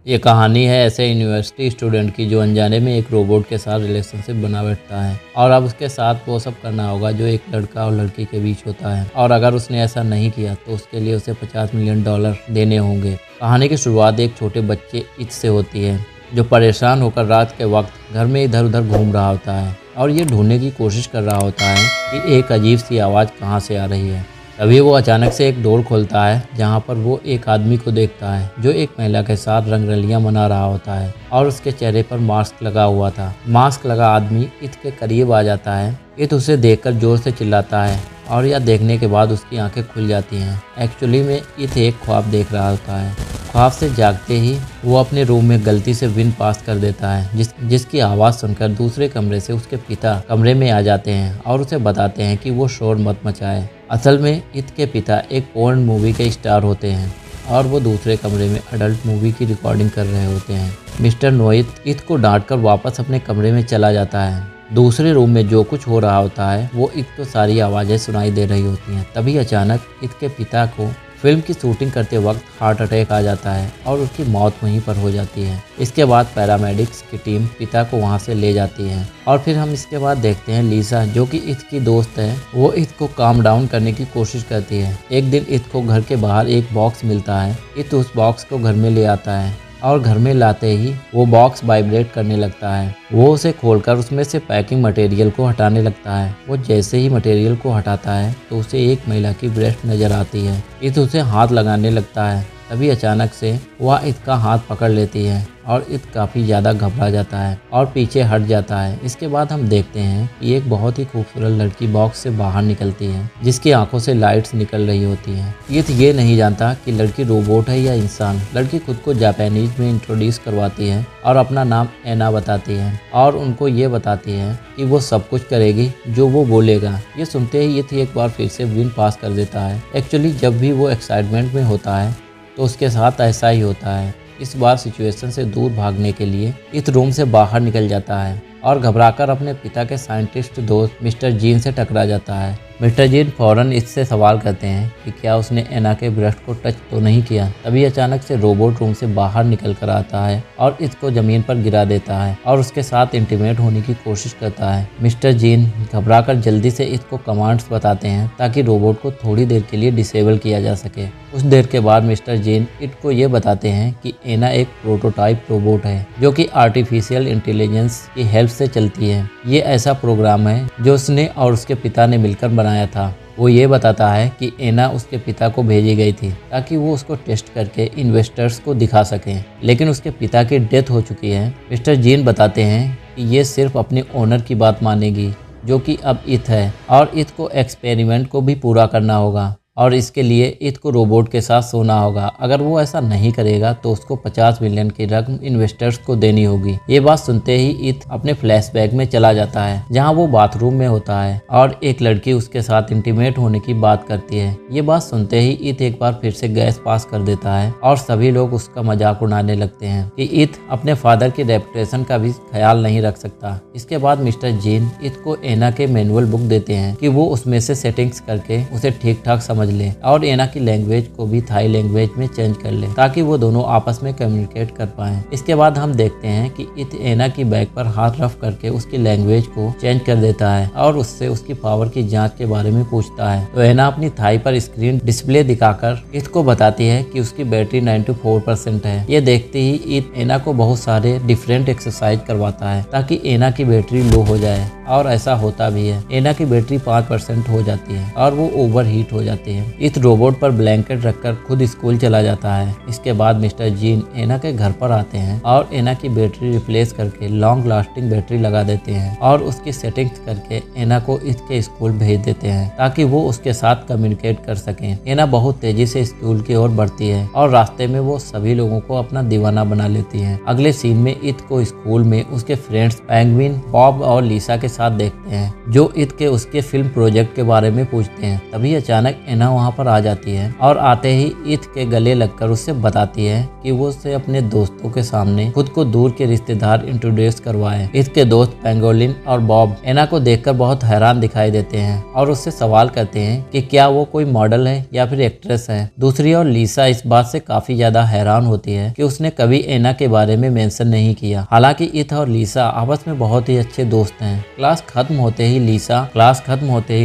ये कहानी है ऐसे यूनिवर्सिटी स्टूडेंट की जो अनजाने में एक रोबोट के साथ रिलेशनशिप बना बैठता है और अब उसके साथ वो सब करना होगा जो एक लड़का और लड़की के बीच होता है, और अगर उसने ऐसा नहीं किया तो उसके लिए उसे $50 मिलियन देने होंगे। कहानी की शुरुआत एक छोटे बच्चे इथ से होती है जो परेशान होकर रात के वक्त घर में इधर उधर घूम रहा होता है और ये ढूंढने की कोशिश कर रहा होता है कि एक अजीब सी आवाज़ कहाँ से आ रही है। तभी वो अचानक से एक डोर खोलता है जहाँ पर वो एक आदमी को देखता है जो एक महिला के साथ रंगरलियां मना रहा होता है और उसके चेहरे पर मास्क लगा हुआ था। मास्क लगा आदमी इथ के करीब आ जाता है। इथ उसे देखकर जोर से चिल्लाता है और यह देखने के बाद उसकी आंखें खुल जाती हैं। एक्चुअली में इथ एक ख्वाब देख रहा होता है। ख्वाब से जागते ही वो अपने रूम में गलती से विन पास कर देता है जिसकी आवाज़ सुनकर दूसरे कमरे से उसके पिता कमरे में आ जाते हैं और उसे बताते हैं कि वो शोर मत मचाए। असल में इथ के पिता एक पोर्न मूवी के स्टार होते हैं और वो दूसरे कमरे में अडल्ट मूवी की रिकॉर्डिंग कर रहे होते हैं। मिस्टर नोइथ इथ को डांटकर वापस अपने कमरे में चला जाता है। दूसरे रूम में जो कुछ हो रहा होता है वो इथ को सारी आवाज़ें सुनाई दे रही होती हैं। तभी अचानक इथ के पिता को फिल्म की शूटिंग करते वक्त हार्ट अटैक आ जाता है और उसकी मौत वहीं पर हो जाती है। इसके बाद पैरामेडिक्स की टीम पिता को वहां से ले जाती है और फिर हम इसके बाद देखते हैं लीसा जो कि इथ की दोस्त है। वो इथ को काम डाउन करने की कोशिश करती है। एक दिन इथ को घर के बाहर एक बॉक्स मिलता है। इथ उस बॉक्स को घर में ले आता है और घर में लाते ही वो बॉक्स वाइब्रेट करने लगता है। वो उसे खोलकर उसमें से पैकिंग मटेरियल को हटाने लगता है। वो जैसे ही मटेरियल को हटाता है तो उसे एक महिला की ब्रेस्ट नजर आती है। इथ उसे हाथ लगाने लगता है। तभी अचानक से वह इथ का हाथ पकड़ लेती है और इथ काफ़ी ज़्यादा घबरा जाता है और पीछे हट जाता है। इसके बाद हम देखते हैं कि एक बहुत ही खूबसूरत लड़की बॉक्स से बाहर निकलती है जिसकी आंखों से लाइट्स निकल रही होती हैं। इथ ये नहीं जानता कि लड़की रोबोट है या इंसान। लड़की खुद को जापानीज में इंट्रोड्यूस करवाती है और अपना नाम एना बताती है और उनको ये बताती है कि वो सब कुछ करेगी जो वो बोलेगा। ये सुनते ही इथ एक बार फिर से विन पास कर देता है। एक्चुअली जब भी वो एक्साइटमेंट में होता है तो उसके साथ ऐसा ही होता है। इस बार सिचुएशन से दूर भागने के लिए इथ रूम से बाहर निकल जाता है और घबराकर अपने पिता के साइंटिस्ट दोस्त मिस्टर जीन से टकरा जाता है। मिस्टर जीन फौरन इससे सवाल करते हैं कि क्या उसने एना के ब्रेस्ट को टच तो नहीं किया। तभी अचानक से रोबोट रूम से बाहर निकल कर आता है और इसको जमीन पर गिरा देता है और उसके साथ इंटीमेट होने की कोशिश करता है। मिस्टर जीन घबराकर जल्दी से इसको कमांड्स बताते हैं ताकि रोबोट को थोड़ी देर के लिए डिसेबल किया जा सके। कुछ देर के बाद मिस्टर जीन इट को ये बताते हैं कि एना एक प्रोटोटाइप रोबोट है जो कि आर्टिफिशियल इंटेलिजेंस की हेल्प से चलती है। ये ऐसा प्रोग्राम है जो उसने और उसके पिता ने मिलकर बनाया था। वो ये बताता है कि एना उसके पिता को भेजी गई थी ताकि वो उसको टेस्ट करके इन्वेस्टर्स को दिखा सकें, लेकिन उसके पिता की डेथ हो चुकी है। मिस्टर जीन बताते हैं कि ये सिर्फ अपने ओनर की बात मानेगी जो कि अब इथ है और इथ को एक्सपेरिमेंट को भी पूरा करना होगा और इसके लिए इथ को रोबोट के साथ सोना होगा। अगर वो ऐसा नहीं करेगा तो उसको 50 मिलियन की रकम इन्वेस्टर्स को देनी होगी। ये बात सुनते ही इथ अपने फ्लैशबैक में चला जाता है जहां वो बाथरूम में होता है और एक लड़की उसके साथ इंटीमेट होने की बात करती है। ये बात सुनते ही इथ एक बार फिर से गैस पास कर देता है और सभी लोग उसका मजाक उड़ाने लगते हैं कि इथ अपने फादर की रेपुटेशन का भी ख्याल नहीं रख सकता। इसके बाद मिस्टर जीन इथ को एना के मैनुअल बुक देते हैं कि वो उसमें से सेटिंग्स करके उसे ठीक ठाक समझ ले और एना की लैंग्वेज को भी थाई लैंग्वेज में चेंज कर ले ताकि वो दोनों आपस में कम्युनिकेट कर पाएं। इसके बाद हम देखते हैं कि इथ एना की बैक पर हाथ रफ करके उसकी लैंग्वेज को चेंज कर देता है और उससे उसकी पावर की जांच के बारे में पूछता है। तो एना अपनी थाई पर स्क्रीन डिस्प्ले दिखाकर इथ को बताती है कि उसकी बैटरी 94% है। ये देखते ही इथ एना को बहुत सारे डिफरेंट एक्सरसाइज करवाता है ताकि एना की बैटरी लो हो जाए और ऐसा होता भी है। एना की बैटरी 5% हो जाती है और वो ओवर हीट हो जाती है। इथ रोबोट पर ब्लैंकेट रखकर खुद स्कूल चला जाता है। इसके बाद मिस्टर जीन एना के घर पर आते हैं और एना की बैटरी रिप्लेस करके लॉन्ग लास्टिंग बैटरी लगा देते हैं और उसकी सेटिंग्स करके एना को इथ के स्कूल भेज देते हैं ताकि वो उसके साथ कम्युनिकेट कर सकें। एना बहुत तेजी से स्कूल की ओर बढ़ती है और रास्ते में वो सभी लोगों को अपना दीवाना बना लेती है। अगले सीन में इथ को स्कूल में उसके फ्रेंड्स पेंगुइन, बॉब और लीसा के साथ देखते हैं जो इथ के उसके फिल्म प्रोजेक्ट के बारे में पूछते हैं। तभी अचानक एना वहाँ पर आ जाती है और आते ही ईथ के गले लगकर उससे बताती है कि वो उससे अपने दोस्तों के सामने खुद को दूर के रिश्तेदार इंट्रोड्यूस करवाए। ईथ के दोस्त पेंगोलिन और बॉब एना को देखकर बहुत हैरान दिखाई देते हैं और उससे सवाल करते हैं कि क्या वो कोई मॉडल है या फिर एक्ट्रेस है। दूसरी ओर लीसा इस बात से काफी ज्यादा हैरान होती है कि उसने कभी एना के बारे में मेंशन नहीं किया। हालांकि ईथ और लीसा आपस में बहुत ही अच्छे दोस्त हैं। क्लास खत्म होते ही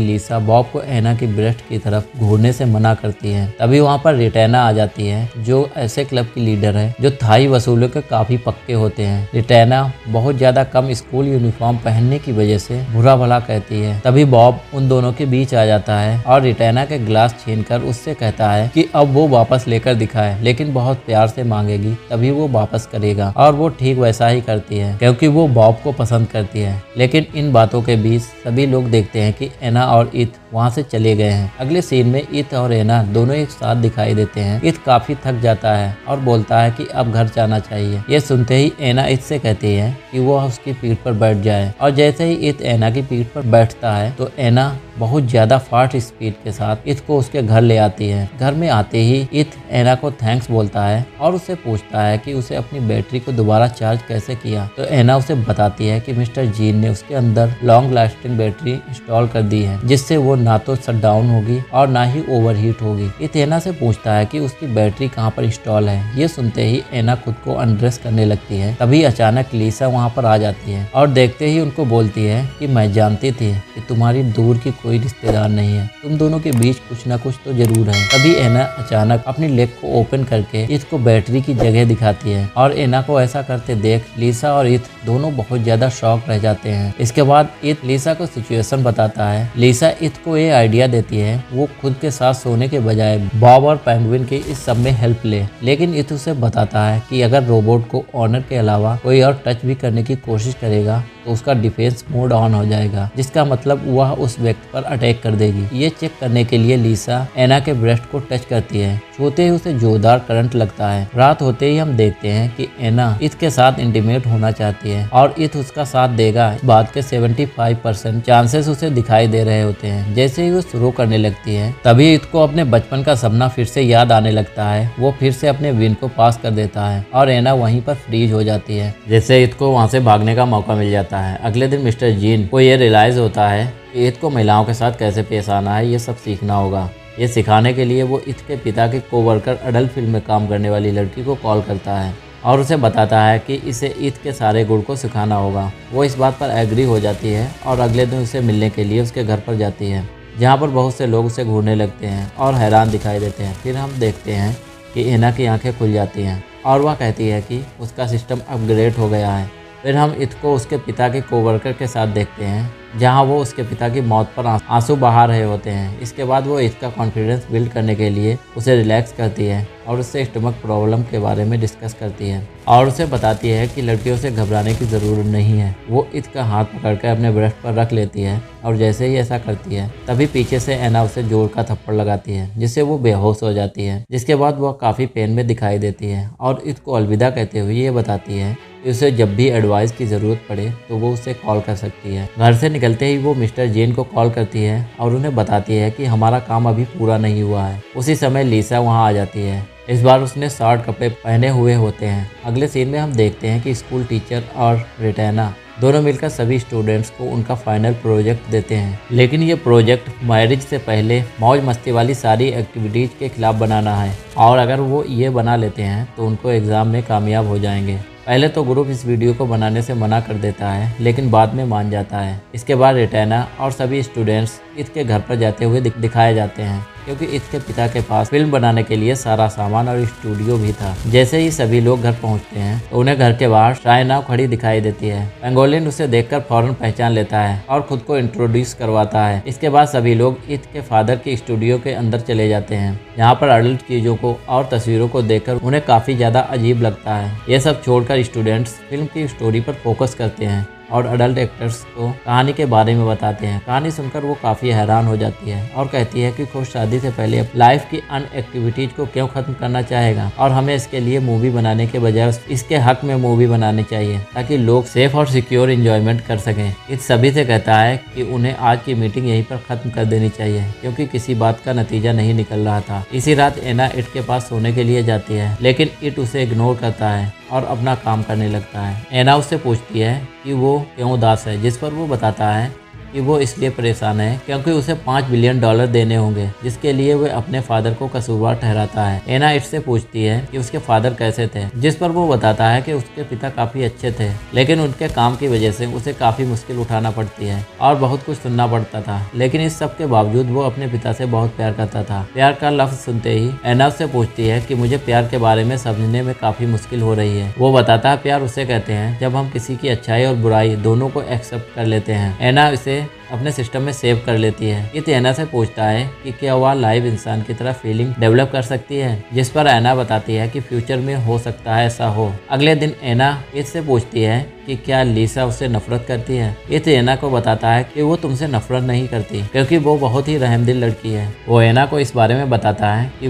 लीसा बॉब को एना की ब्रेस्ट की तरफ घूरने से मना करती है। तभी वहाँ पर रिटेना आ जाती है जो ऐसे क्लब की लीडर है जो थाई वसूलों के काफी पक्के होते हैं। रिटेना बहुत ज्यादा कम स्कूल यूनिफॉर्म पहनने की वजह से बुरा भला कहती है। तभी बॉब उन दोनों के बीच आ जाता है और रिटेना के ग्लास छीनकर उससे कहता है कि अब वो वापस लेकर दिखाए, लेकिन बहुत प्यार से मांगेगी तभी वो वापस करेगा। और वो ठीक वैसा ही करती है क्योंकि वो बॉब को पसंद करती है। लेकिन इन बातों के बीच सभी लोग देखते हैं कि एना और ईथ वहाँ से चले गए हैं। अगले सीन में ईथ और एना दोनों एक साथ दिखाई देते हैं। ईथ काफी थक जाता है और बोलता है कि अब घर जाना चाहिए। ये सुनते ही एना ईथ से कहती है कि वो उसकी पीठ पर बैठ जाए और जैसे ही ईथ एना की पीठ पर बैठता है तो एना बहुत ज्यादा फास्ट स्पीड के साथ ईथ को उसके घर ले आती है। घर में आते ही ईथ एना को थैंक्स बोलता है और उससे पूछता है कि उसे अपनी बैटरी को दोबारा चार्ज कैसे किया। तो एना उसे बताती है कि मिस्टर जीन ने उसके अंदर लॉन्ग लास्टिंग बैटरी इंस्टॉल कर दी है जिससे वो ना तो शट डाउन होगी और ना ही ओवरहीट होगी। ईथ एना से पूछता है कि उसकी बैटरी कहाँ पर इंस्टॉल है। ये सुनते ही एना खुद को अनड्रेस करने लगती है। तभी अचानक लीसा वहाँ पर आ जाती है और देखते ही उनको बोलती है कि मैं जानती थी कि तुम्हारी दूर की कोई रिश्तेदार नहीं है, तुम दोनों के बीच कुछ ना कुछ तो जरूर है। तभी एना अचानक अपनी लेग को ओपन करके ईथ को बैटरी की जगह दिखाती है और एना को ऐसा करते देख लीसा और ईथ दोनों बहुत ज्यादा शॉक रह जाते हैं। इसके बाद ईथ लीसा को सिचुएशन बताता है। लीसा ईथ को ये आइडिया देती है वो खुद के साथ सोने के बजाय बॉब और पेंगुइन की इस सब में हेल्प ले। लेकिन ईथ उसे बताता है कि अगर रोबोट को ऑनर के अलावा कोई और टच भी करने की कोशिश करेगा तो उसका डिफेंस मोड ऑन हो जाएगा, जिसका मतलब वह उस व्यक्ति पर अटैक कर देगी। ये चेक करने के लिए लीसा एना के ब्रेस्ट को टच करती है। छूते ही उसे जोरदार करंट लगता है। रात होते ही हम देखते हैं कि एना ईथ के साथ इंटीमेट होना चाहती है और ईथ उसका साथ देगा। इस बात के 75% चांसेस उसे दिखाई दे रहे होते हैं। जैसे ही वो शुरू करने लगती है तभी ईथ को अपने बचपन का सपना फिर से याद आने लगता है। वो फिर से अपने विन को पास कर देता है और एना वहीं पर फ्रीज हो जाती है। जैसे ईथ को वहाँ से भागने का मौका मिल जाता है। अगले दिन मिस्टर जीन को ये रियलाइज होता है कि ईथ को महिलाओं के साथ कैसे पेश आना है, ये सब सीखना होगा। ये सिखाने के लिए वो ईथ के पिता के कोवर्कर अडल्ट फिल्म में काम करने वाली लड़की को कॉल करता है और उसे बताता है कि इसे ईथ के सारे गुण को सिखाना होगा। वो इस बात पर एग्री हो जाती है और अगले दिन उसे मिलने के लिए उसके घर पर जाती है, जहाँ पर बहुत से लोग उसे घूरने लगते हैं और हैरान दिखाई देते हैं। फिर हम देखते हैं कि एना की आंखें खुल जाती हैं और वह कहती है कि उसका सिस्टम अपग्रेड हो गया है। फिर हम ईथ को उसके पिता के कोवर्कर के साथ देखते हैं, जहां वो उसके पिता की मौत पर आंसू बहा रहे होते हैं। इसके बाद वो ईथ का कॉन्फिडेंस बिल्ड करने के लिए उसे रिलैक्स करती है और उससे स्टमक प्रॉब्लम के बारे में डिस्कस करती है और उसे बताती है कि लड़कियों से घबराने की ज़रूरत नहीं है। वो ईथ का हाथ पकड़कर अपने ब्रेस्ट पर रख लेती है और जैसे ही ऐसा करती है तभी पीछे से एना उसे जोर का थप्पड़ लगाती है, जिससे वो बेहोश हो जाती है। जिसके बाद वह काफ़ी पेन में दिखाई देती है और ईथ को अलविदा कहते हुए ये बताती है कि उसे जब भी एडवाइस की ज़रूरत पड़े तो वो उसे कॉल कर सकती है। घर से निकलते ही वो मिस्टर जेन को कॉल करती है और उन्हें बताती है कि हमारा काम अभी पूरा नहीं हुआ है। उसी समय लीसा वहाँ आ जाती है। इस बार उसने शॉर्ट कपड़े पहने हुए होते हैं। अगले सीन में हम देखते हैं कि स्कूल टीचर और रिटेना दोनों मिलकर सभी स्टूडेंट्स को उनका फाइनल प्रोजेक्ट देते हैं। लेकिन ये प्रोजेक्ट मैरिज से पहले मौज मस्ती वाली सारी एक्टिविटीज़ के खिलाफ बनाना है और अगर वो ये बना लेते हैं तो उनको एग्ज़ाम में कामयाब हो जाएंगे। पहले तो ग्रुप इस वीडियो को बनाने से मना कर देता है, लेकिन बाद में मान जाता है। इसके बाद रिटेना और सभी स्टूडेंट्स ईथ के घर पर जाते हुए दिखाए जाते हैं, क्योंकि ईथ के पिता के पास फिल्म बनाने के लिए सारा सामान और स्टूडियो भी था। जैसे ही सभी लोग घर पहुंचते हैं तो उन्हें घर के बाहर शायनाव खड़ी दिखाई देती है। पेंगोलिन उसे देखकर फौरन पहचान लेता है और खुद को इंट्रोड्यूस करवाता है। इसके बाद सभी लोग ईथ के फादर के स्टूडियो के अंदर चले जाते हैं, जहाँ पर अडल्ट चीजों को और तस्वीरों को देखकर उन्हें काफी ज्यादा अजीब लगता है। ये सब छोड़कर स्टूडेंट्स फिल्म की स्टोरी पर फोकस करते हैं। और अडल्ट एक्टर्स को कहानी के बारे में बताते हैं। कहानी सुनकर वो काफ़ी हैरान हो जाती है और कहती है कि खुद शादी से पहले लाइफ की अन एक्टिविटीज को क्यों ख़त्म करना चाहेगा और हमें इसके लिए मूवी बनाने के बजाय इसके हक में मूवी बनानी चाहिए ताकि लोग सेफ और सिक्योर इंजॉयमेंट कर सकें। इस सभी से कहता है कि उन्हें आज की मीटिंग यहीं पर ख़त्म कर देनी चाहिए क्योंकि किसी बात का नतीजा नहीं निकल रहा था। इसी रात एना इट के पास सोने के लिए जाती है, लेकिन इट उसे इग्नोर करता है और अपना काम करने लगता है। एना उससे पूछती है कि वो क्यों उदास है, जिस पर वो बताता है कि वो इसलिए परेशान है क्योंकि उसे $5 बिलियन देने होंगे, जिसके लिए वह अपने फादर को कसूरवार ठहराता है। एना इससे पूछती है कि उसके फादर कैसे थे, जिस पर वो बताता है कि उसके पिता काफ़ी अच्छे थे, लेकिन उनके काम की वजह से उसे काफ़ी मुश्किल उठाना पड़ती है और बहुत कुछ सुनना पड़ता था। लेकिन इस सब के बावजूद वो अपने पिता से बहुत प्यार करता था। प्यार का लफ्ज़ सुनते ही एना उससे पूछती है कि मुझे प्यार के बारे में समझने में काफ़ी मुश्किल हो रही है। वो बताता है प्यार उसे कहते हैं जब हम किसी की अच्छाई और बुराई दोनों को एक्सेप्ट कर लेते हैं। एना इसे अपने सिस्टम में सेव कर लेती है। ये एना से पूछता है कि क्या वह लाइव इंसान की तरह फीलिंग डेवलप कर सकती है, जिस पर एना बताती है कि फ्यूचर में हो सकता है ऐसा हो। अगले दिन एना इससे पूछती है कि क्या लीसा उससे नफरत करती है। ये एना को बताता है कि वो तुमसे नफरत नहीं करती क्योंकि वो बहुत ही रहमदिल लड़की है। वो एना को इस बारे में बताता है कि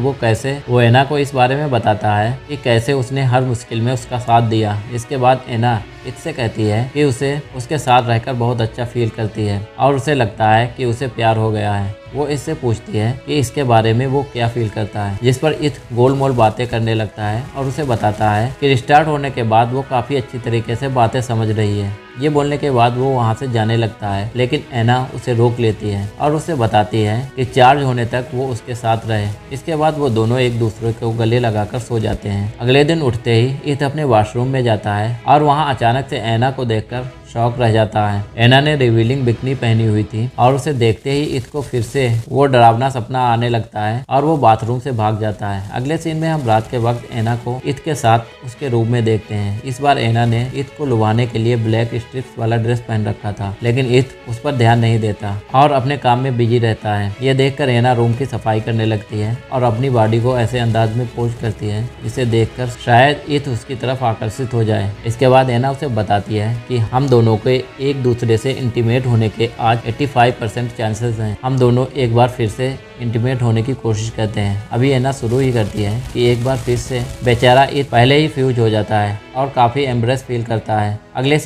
कैसे उसने हर मुश्किल में उसका साथ दिया। इसके बाद एना इससे कहती है कि उसे उसके साथ रहकर बहुत अच्छा फील करती है और उसे लगता है कि उसे प्यार हो गया है। वो इससे पूछती है कि इसके बारे में वो क्या फील करता है, जिस पर इत गोलमोल बातें करने लगता है और उसे बताता है कि रिस्टार्ट होने के बाद वो काफ़ी अच्छी तरीके से बातें समझ रही है। ये बोलने के बाद वो वहाँ से जाने लगता है, लेकिन एना उसे रोक लेती है और उसे बताती है कि चार्ज होने तक वो उसके साथ रहे। इसके बाद वो दोनों एक दूसरे को गले लगाकर सो जाते हैं। अगले दिन उठते ही इत अपने वॉशरूम में जाता है और वहाँ अचानक से एना को देखकर शॉक रह जाता है। एना ने रिवीलिंग बिकनी पहनी हुई थी और उसे देखते ही इत को फिर से वो डरावना सपना आने लगता है और वो बाथरूम से भाग जाता है। अगले सीन में हम रात के वक्त एना को इत के साथ उसके रूम में देखते हैं। इस बार एना ने इत को लुभाने के लिए ब्लैक स्ट्रिप्स वाला ड्रेस पहन रखा था, लेकिन इत उस पर ध्यान नहीं देता और अपने काम में बिजी रहता है। ये देखकर एना रूम की सफाई करने लगती है और अपनी बॉडी को ऐसे अंदाज में पोज करती है जिसे देखकर शायद इत उसकी तरफ आकर्षित हो जाए। इसके बाद एना उसे बताती है कि हम दोनों के एक दूसरे से इंटीमेट होने के आज 85% चांसेस हैं। हम दोनों एक बार फिर से इंटीमेट होने की कोशिश करते हैं। अभी एना शुरू ही करती है कि एक बार फिर से बेचारा इत पहले ही फ्यूज हो जाता है और काफ़ी एम्ब्रेस फील करता है। अगले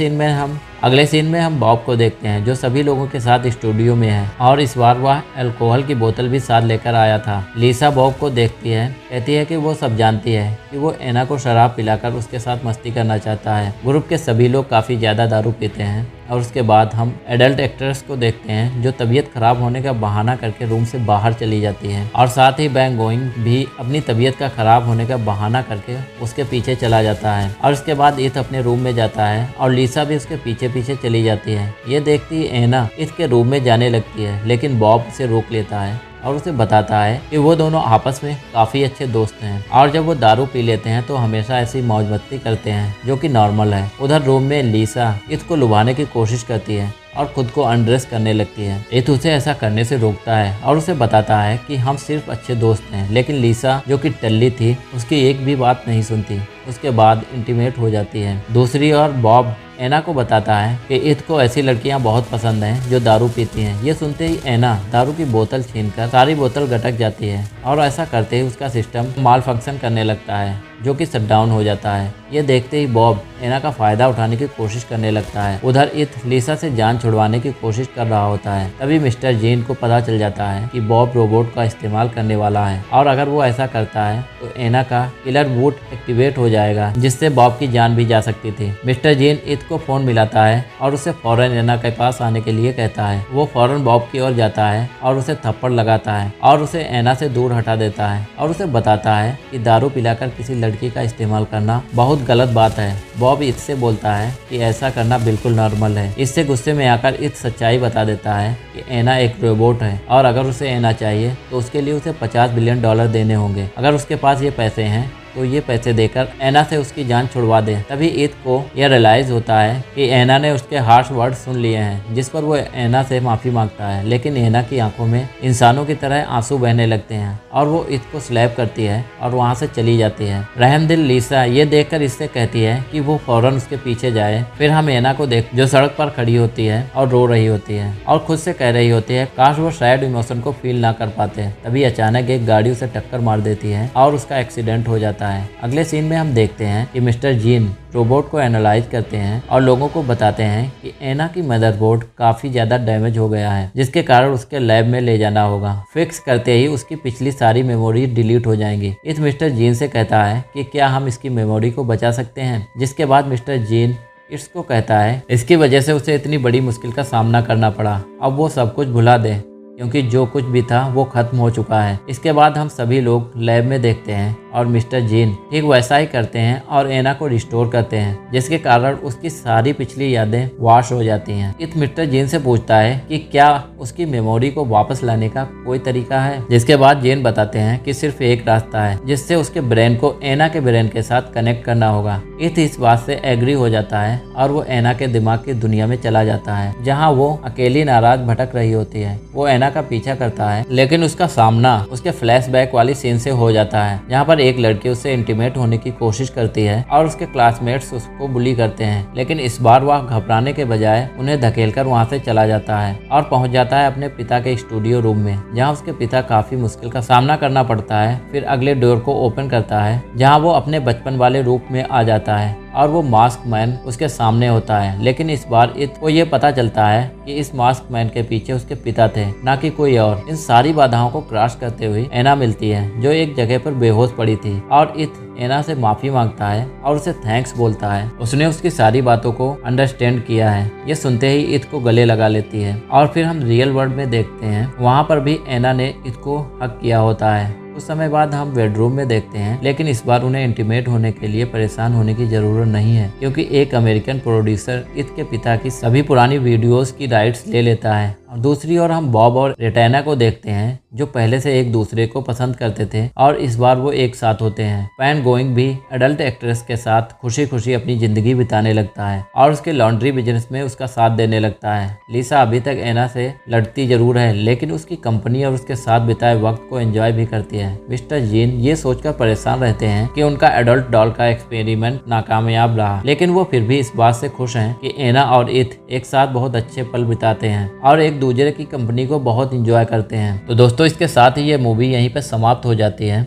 सीन में हम बॉब को देखते हैं जो सभी लोगों के साथ स्टूडियो में है और इस बार वह अल्कोहल की बोतल भी साथ लेकर आया था। लीसा बॉब को देखती है, कहती है कि वो सब जानती है कि वो एना को शराब पिलाकर उसके साथ मस्ती करना चाहता है। ग्रुप के सभी लोग काफ़ी ज़्यादा दारू पीते हैं और उसके बाद हम एडल्ट एक्टर्स को देखते हैं जो तबीयत खराब होने का बहाना करके रूम से बाहर चली जाती है और साथ ही बैंग गोइंग भी अपनी तबीयत का खराब होने का बहाना करके उसके पीछे चला जाता है और उसके बाद इत अपने रूम में जाता है और लीसा भी उसके पीछे पीछे चली जाती है। ये देखती एना इत के रूम में जाने लगती है, लेकिन बॉब उसे रोक लेता है और उसे बताता है कि वो दोनों आपस में काफ़ी अच्छे दोस्त हैं और जब वो दारू पी लेते हैं तो हमेशा ऐसी मौज मस्ती करते हैं जो कि नॉर्मल है। उधर रूम में लीसा इत को लुभाने की कोशिश करती है और खुद को अनड्रेस करने लगती है। इत उसे ऐसा करने से रोकता है और उसे बताता है कि हम सिर्फ अच्छे दोस्त हैं, लेकिन लीसा जो कि टल्ली थी उसकी एक भी बात नहीं सुनती। उसके बाद इंटीमेट हो जाती है। दूसरी ओर बॉब एना को बताता है कि इत को ऐसी लड़कियां बहुत पसंद हैं जो दारू पीती हैं। ये सुनते ही एना दारू की बोतल छीनकर सारी बोतल गटक जाती है और ऐसा करते ही उसका सिस्टम माल फंक्शन करने लगता है जो कि शट डाउन हो जाता है। ये देखते ही बॉब एना का फायदा उठाने की कोशिश करने लगता है। उधर इत लीसा से जान छुड़वाने की कोशिश कर रहा होता है। तभी मिस्टर जीन को पता चल जाता है कि बॉब रोबोट का इस्तेमाल करने वाला है और अगर वो ऐसा करता है तो एना का किलर बूट एक्टिवेट हो जाएगा, जिससे बॉब की जान भी जा सकती थी। मिस्टर जीन इत को फोन मिलाता है और उसे फौरन एना के पास आने के लिए कहता है। वो फौरन बॉब की ओर जाता है और उसे थप्पड़ लगाता है और उसे एना से दूर हटा देता है और उसे बताता है कि दारू पिलाकर किसी लड़की का इस्तेमाल करना बहुत गलत बात है। बॉब इससे बोलता है कि ऐसा करना बिल्कुल नॉर्मल है। इससे गुस्से में आकर इत सच्चाई बता देता है कि एना एक रोबोट है और अगर उसे एना चाहिए तो उसके लिए उसे $50 बिलियन देने होंगे। अगर उसके पास ये पैसे हैं तो ये पैसे देकर एना से उसकी जान छुड़वा दे। तभी ईद को यह रियलाइज होता है कि एना ने उसके हार्श वर्ड सुन लिए हैं, जिस पर वो एना से माफी मांगता है। लेकिन एना की आंखों में इंसानों की तरह आंसू बहने लगते हैं और वो ईद को स्लैप करती है और वहाँ से चली जाती है। रहमदिल लीसा ये देखकर इससे कहती है कि वो फौरन उसके पीछे जाए। फिर हम एना को देख जो सड़क पर खड़ी होती है और रो रही होती है और खुद से कह रही होती है काश वो शायद इमोशन को फील ना कर पाते। तभी अचानक एक गाड़ी उसे टक्कर मार देती है और उसका एक्सीडेंट हो जाता है। अगले सीन में हम देखते हैं कि मिस्टर जीन रोबोट को एनालाइज करते हैं और लोगों को बताते हैं कि एना की मदरबोर्ड काफी ज्यादा डैमेज हो गया है, जिसके कारण उसके लैब में ले जाना होगा। फिक्स करते ही उसकी पिछली सारी मेमोरी डिलीट हो जाएंगी। इस मिस्टर जीन से कहता है कि क्या हम इसकी मेमोरी को बचा सकते हैं, जिसके बाद मिस्टर जीन इसको कहता है इसकी वजह से उसे इतनी बड़ी मुश्किल का सामना करना पड़ा, अब वो सब कुछ भुला दे क्योंकि जो कुछ भी था वो खत्म हो चुका है। इसके बाद हम सभी लोग लैब में देखते हैं और मिस्टर जीन ठीक वैसा ही करते हैं और एना को रिस्टोर करते हैं, जिसके कारण उसकी सारी पिछली यादें वॉश हो जाती हैं। इस मिस्टर जीन से पूछता है कि क्या उसकी मेमोरी को वापस लाने का कोई तरीका है, जिसके बाद जीन बताते हैं कि सिर्फ एक रास्ता है जिससे उसके ब्रेन को एना के ब्रेन के साथ कनेक्ट करना होगा। इस बात से एग्री हो जाता है और वो एना के दिमाग की दुनिया में चला जाता है, जहाँ वो अकेली नाराज भटक रही होती है। वो एना का पीछा करता है लेकिन उसका सामना उसके फ्लैशबैक वाली सीन से हो जाता है, जहाँ पर एक लड़की उससे इंटीमेट होने की कोशिश करती है और उसके क्लासमेट्स उसको बुली करते हैं। लेकिन इस बार वह घबराने के बजाय उन्हें धकेलकर वहाँ से चला जाता है और पहुँच जाता है अपने पिता के स्टूडियो रूम में, जहाँ उसके पिता काफी मुश्किल का सामना करना पड़ता है। फिर अगले डोर को ओपन करता है जहाँ वो अपने बचपन वाले रूप में आ जाता है और वो मास्क मैन उसके सामने होता है। लेकिन इस बार को ये पता चलता है कि इस मास्क मैन के पीछे उसके पिता थे, ना कि कोई और। इन सारी बाधाओं को क्रॉस करते हुए एना मिलती है जो एक जगह पर बेहोश पड़ी थी और एना से माफी मांगता है और उसे थैंक्स बोलता है। उसने उसकी सारी बातों को अंडरस्टैंड किया है। ये सुनते ही ईद को गले लगा लेती है और फिर हम रियल वर्ल्ड में देखते हैं, वहाँ पर भी एना ने ईद को हक किया होता है। कुछ समय बाद हम बेडरूम में देखते हैं, लेकिन इस बार उन्हें इंटीमेट होने के लिए परेशान होने की जरूरत नहीं है, क्योंकि एक अमेरिकन प्रोड्यूसर ईद के पिता की सभी पुरानी वीडियोस की राइट्स ले लेता है। और दूसरी ओर हम बॉब और रेटाना को देखते हैं जो पहले से एक दूसरे को पसंद करते थे और इस बार वो एक साथ होते हैं। पैन गोइंग भी एडल्ट एक्ट्रेस के साथ खुशी खुशी अपनी जिंदगी बिताने लगता है और उसके लॉन्ड्री बिजनेस में उसका साथ देने लगता है। लीसा अभी तक एना से लड़ती जरूर है, लेकिन उसकी कंपनी और उसके साथ बिताए वक्त को एंजॉय भी करती है। मिस्टर जीन ये सोचकर परेशान रहते हैं कि उनका एडल्ट डॉल का एक्सपेरिमेंट नाकामयाब रहा, लेकिन वो फिर भी इस बात से खुश हैं कि एना और ईद एक साथ बहुत अच्छे पल बिताते हैं और एक दूसरे की कंपनी को बहुत इंजॉय करते हैं। तो दोस्तों इसके साथ ही ये मूवी यहीं पे समाप्त हो जाती है।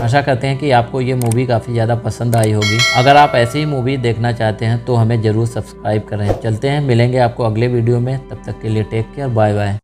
आशा करते हैं कि आपको ये मूवी काफ़ी ज़्यादा पसंद आई होगी। अगर आप ऐसी ही मूवी देखना चाहते हैं तो हमें ज़रूर सब्सक्राइब करें। चलते हैं, मिलेंगे आपको अगले वीडियो में। तब तक के लिए टेक केयर, बाय बाय।